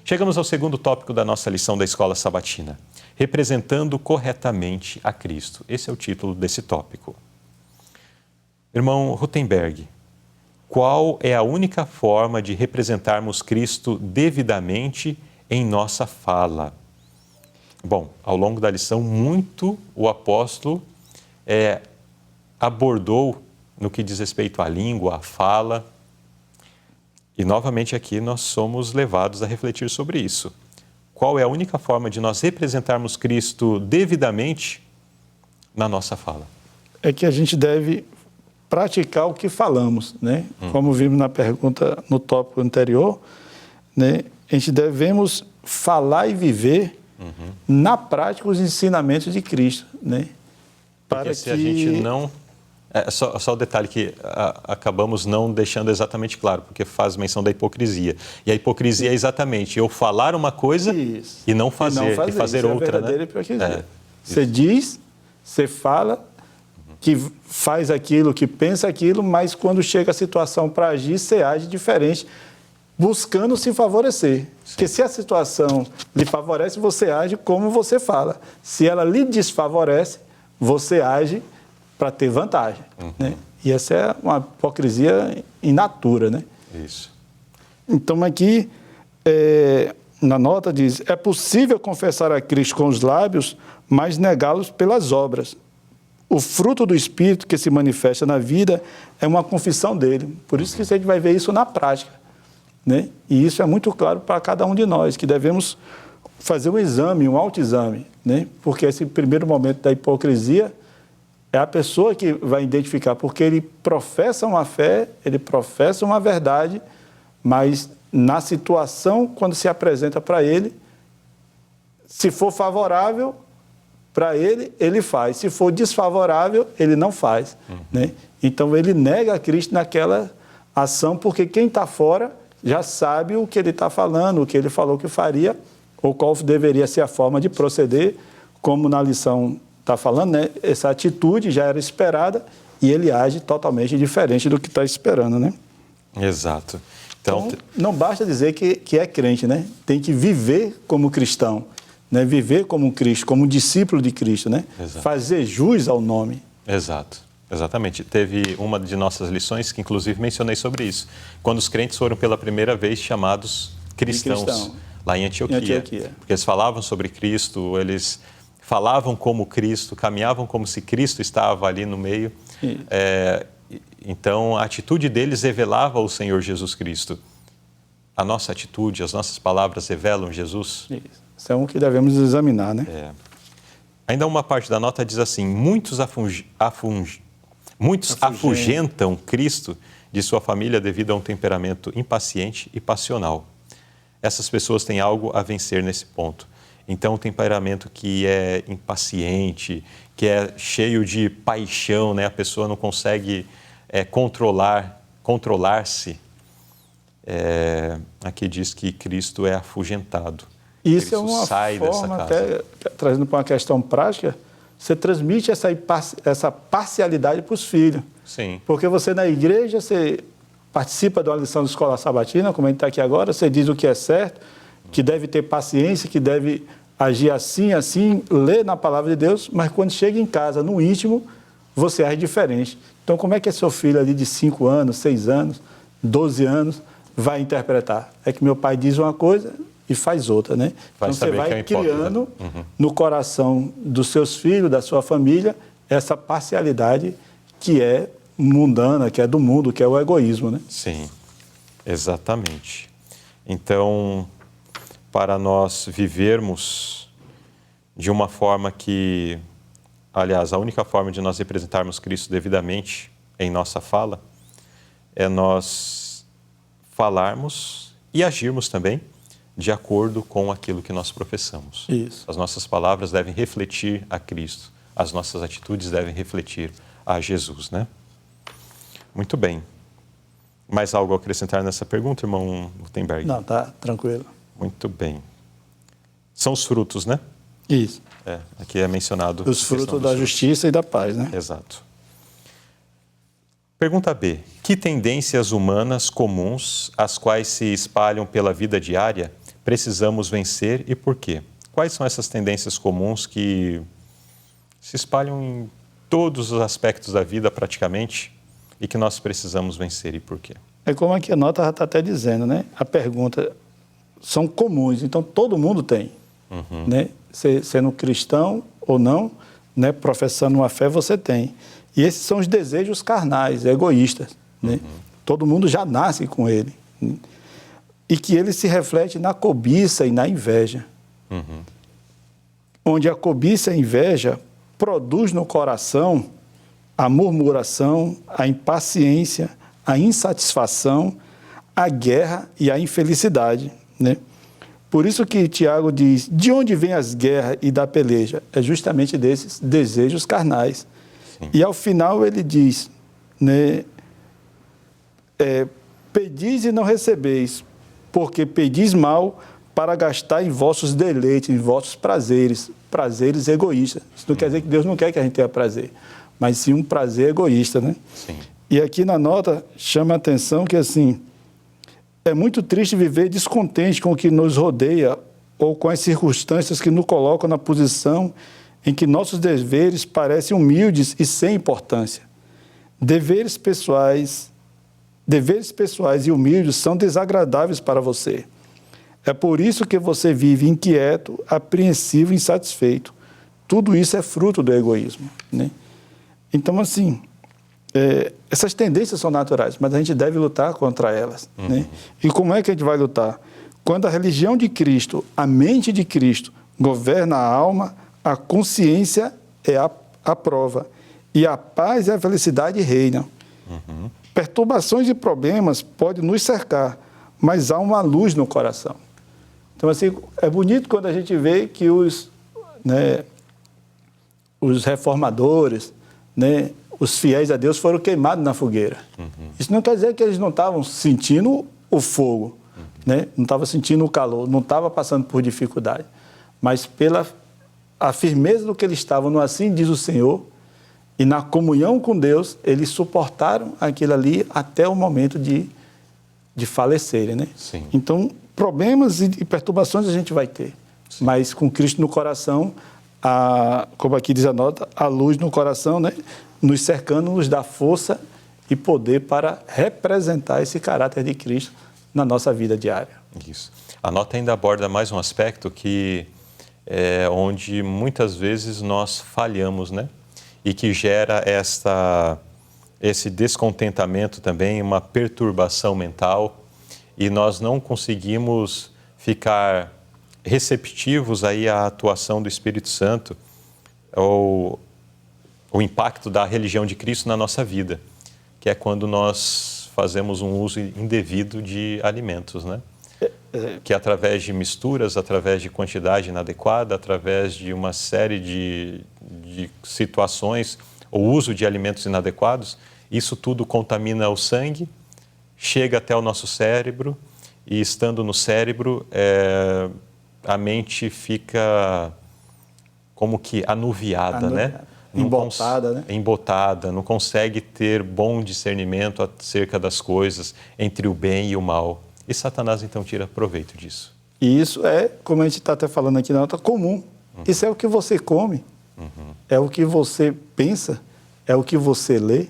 Chegamos ao segundo tópico da nossa lição da Escola Sabatina. Representando corretamente a Cristo. Esse é o título desse tópico. Irmão Rutenberg, qual é a única forma de representarmos Cristo devidamente em nossa fala? Bom, ao longo da lição, muito o apóstolo abordou no que diz respeito à língua, à fala. E, novamente, aqui nós somos levados a refletir sobre isso. Qual é a única forma de nós representarmos Cristo devidamente na nossa fala? É que a gente deve praticar o que falamos, né? Como vimos na pergunta, no tópico anterior, né? A gente devemos falar e viver na prática os ensinamentos de Cristo, né? Porque se a gente não... Só o detalhe que acabamos não deixando exatamente claro, porque faz menção da hipocrisia. E a hipocrisia é exatamente eu falar uma coisa e não fazer, e fazer outra, né? Você diz, você fala, que faz aquilo, que pensa aquilo, mas quando chega a situação para agir, você age diferente, buscando se favorecer. Sim. Porque se a situação lhe favorece, você age como você fala. Se ela lhe desfavorece, você age para ter vantagem, né? E essa é uma hipocrisia in natura, né? Isso. Então, aqui, na nota diz, é possível confessar a Cristo com os lábios, mas negá-los pelas obras. O fruto do Espírito que se manifesta na vida é uma confissão dele. Por isso que a gente vai ver isso na prática, né? E isso é muito claro para cada um de nós, que devemos fazer um exame, um autoexame, né? Porque esse primeiro momento da hipocrisia é a pessoa que vai identificar, porque ele professa uma fé, ele professa uma verdade, mas na situação, quando se apresenta para ele, se for favorável para ele, ele faz. Se for desfavorável, ele não faz, né? Então, ele nega a Cristo naquela ação, porque quem está fora já sabe o que ele está falando, o que ele falou que faria, ou qual deveria ser a forma de proceder, como na lição está falando, né? Essa atitude já era esperada e ele age totalmente diferente do que está esperando, né? Exato. Então, não basta dizer que é crente, né? Tem que viver como cristão, né? Viver como Cristo, como discípulo de Cristo, né? Exato. Fazer jus ao nome. Exato. Exatamente. Teve uma de nossas lições que, inclusive, mencionei sobre isso. Quando os crentes foram pela primeira vez chamados cristãos, lá em Antioquia. Porque eles falavam sobre Cristo, eles falavam como Cristo, caminhavam como se Cristo estava ali no meio. Então, a atitude deles revelava o Senhor Jesus Cristo. A nossa atitude, as nossas palavras revelam Jesus? Isso é um que devemos examinar, né? Ainda uma parte da nota diz assim, muitos afugentam Cristo de sua família devido a um temperamento impaciente e passional. Essas pessoas têm algo a vencer nesse ponto. Então, um temperamento que é impaciente, que é cheio de paixão, né? A pessoa não consegue controlar-se. Aqui diz que Cristo é afugentado. Isso é uma forma, até trazendo para uma questão prática, você transmite essa parcialidade para os filhos. Sim. Porque você na igreja, você participa de uma lição de escola sabatina, como a gente está aqui agora, você diz o que é certo, que deve ter paciência, que deve agir assim, assim, ler na palavra de Deus, mas quando chega em casa, no íntimo, você age diferente. Então, como é que seu filho ali de 5 anos, 6 anos, 12 anos, vai interpretar? É que meu pai diz uma coisa e faz outra, né? Então, você vai criando no coração dos seus filhos, da sua família, essa parcialidade que é mundana, que é do mundo, que é o egoísmo, né? Sim, exatamente. Então, para nós vivermos de uma forma que, aliás, a única forma de nós representarmos Cristo devidamente em nossa fala é nós falarmos e agirmos também de acordo com aquilo que nós professamos. Isso. As nossas palavras devem refletir a Cristo, as nossas atitudes devem refletir a Jesus, né? Muito bem. Mais algo a acrescentar nessa pergunta, irmão Rutenberg? Não, tá tranquilo. Muito bem. São os frutos, né? Isso. Aqui é mencionado... Os frutos da justiça e da paz, né? Exato. Pergunta B. Que tendências humanas comuns, as quais se espalham pela vida diária, precisamos vencer e por quê? Quais são essas tendências comuns que se espalham em todos os aspectos da vida praticamente e que nós precisamos vencer e por quê? É como aqui a nota já está até dizendo, né? A pergunta são comuns, então todo mundo tem, né? Sendo cristão ou não, né? Professando uma fé, você tem. E esses são os desejos carnais, egoístas, né? Todo mundo já nasce com ele, né? E que ele se reflete na cobiça e na inveja. Onde a cobiça e a inveja produz no coração a murmuração, a impaciência, a insatisfação, a guerra e a infelicidade, né? Por isso que Tiago diz, de onde vêm as guerras e da peleja? É justamente desses desejos carnais. Sim. E ao final ele diz, né, pedis e não recebeis, porque pedis mal para gastar em vossos deleites, em vossos prazeres, prazeres egoístas. Isso não quer dizer que Deus não quer que a gente tenha prazer, mas sim um prazer egoísta, né? Sim. E aqui na nota chama a atenção que, assim, é muito triste viver descontente com o que nos rodeia ou com as circunstâncias que nos colocam na posição em que nossos deveres parecem humildes e sem importância. Deveres pessoais e humildes são desagradáveis para você. É por isso que você vive inquieto, apreensivo e insatisfeito. Tudo isso é fruto do egoísmo, né? Então, assim, essas tendências são naturais, mas a gente deve lutar contra elas, né? E como é que a gente vai lutar? Quando a religião de Cristo, a mente de Cristo, governa a alma, a consciência é a prova, e a paz e a felicidade reinam. Perturbações e problemas podem nos cercar, mas há uma luz no coração. Então, assim, é bonito quando a gente vê que os reformadores, né, os fiéis a Deus foram queimados na fogueira. Isso não quer dizer que eles não estavam sentindo o fogo, né? Não estavam sentindo o calor, não estavam passando por dificuldade. Mas pela a firmeza do que eles estavam no assim diz o Senhor, e na comunhão com Deus, eles suportaram aquilo ali até o momento de falecerem, né? Sim. Então, problemas e perturbações a gente vai ter. Sim. Mas com Cristo no coração, como aqui diz a nota, a luz no coração, né, nos cercando, nos dá força e poder para representar esse caráter de Cristo na nossa vida diária. Isso. A nota ainda aborda mais um aspecto que é onde muitas vezes nós falhamos, né? E que gera esse descontentamento também, uma perturbação mental, e nós não conseguimos ficar receptivos aí à atuação do Espírito Santo ou o impacto da religião de Cristo na nossa vida, que é quando nós fazemos um uso indevido de alimentos, né? Que através de misturas, através de quantidade inadequada, através de uma série de situações, o uso de alimentos inadequados, isso tudo contamina o sangue, chega até o nosso cérebro e, estando no cérebro, a mente fica como que anuviada, né? Embotada, né? Embotada, não consegue ter bom discernimento acerca das coisas, entre o bem e o mal. E Satanás, então, tira proveito disso. E isso é, como a gente está até falando aqui na nota, comum. Isso é o que você come, é o que você pensa, é o que você lê.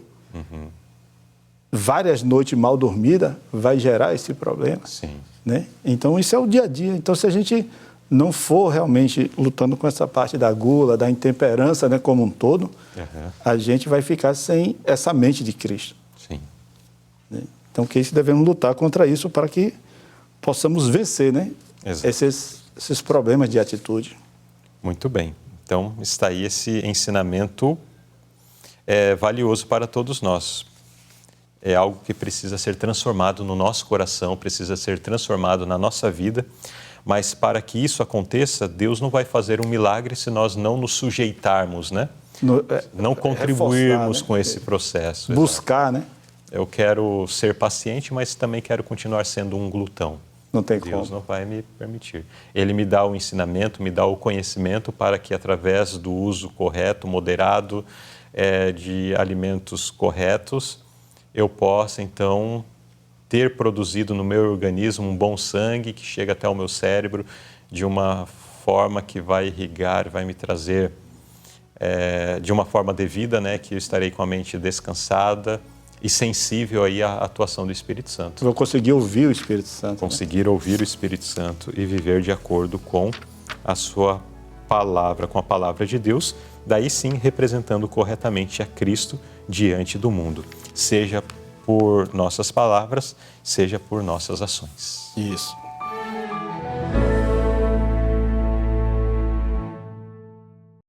Várias noites mal dormidas vai gerar esse problema. Sim. Né? Então, isso é o dia a dia. Então, se a gente não for realmente lutando com essa parte da gula, da intemperança, né, como um todo, a gente vai ficar sem essa mente de Cristo. Sim. Né? Então, que devemos lutar contra isso para que possamos vencer, né, esses problemas de atitude. Muito bem. Então, está aí esse ensinamento valioso para todos nós. É algo que precisa ser transformado no nosso coração, precisa ser transformado na nossa vida, mas para que isso aconteça, Deus não vai fazer um milagre se nós não nos sujeitarmos, né? Não contribuirmos, né, com esse processo. Buscar, né? Eu quero ser paciente, mas também quero continuar sendo um glutão. Não tem Deus como. Deus não vai me permitir. Ele me dá o ensinamento, me dá o conhecimento para que, através do uso correto, moderado, de alimentos corretos, eu possa, então, ter produzido no meu organismo um bom sangue que chega até o meu cérebro de uma forma que vai irrigar, vai me trazer de uma forma devida, né, que eu estarei com a mente descansada e sensível aí à atuação do Espírito Santo. Vou conseguir ouvir o Espírito Santo. Conseguir ouvir o Espírito Santo e viver de acordo com a sua palavra, com a palavra de Deus, daí sim representando corretamente a Cristo diante do mundo, seja por nossas palavras, seja por nossas ações. Isso.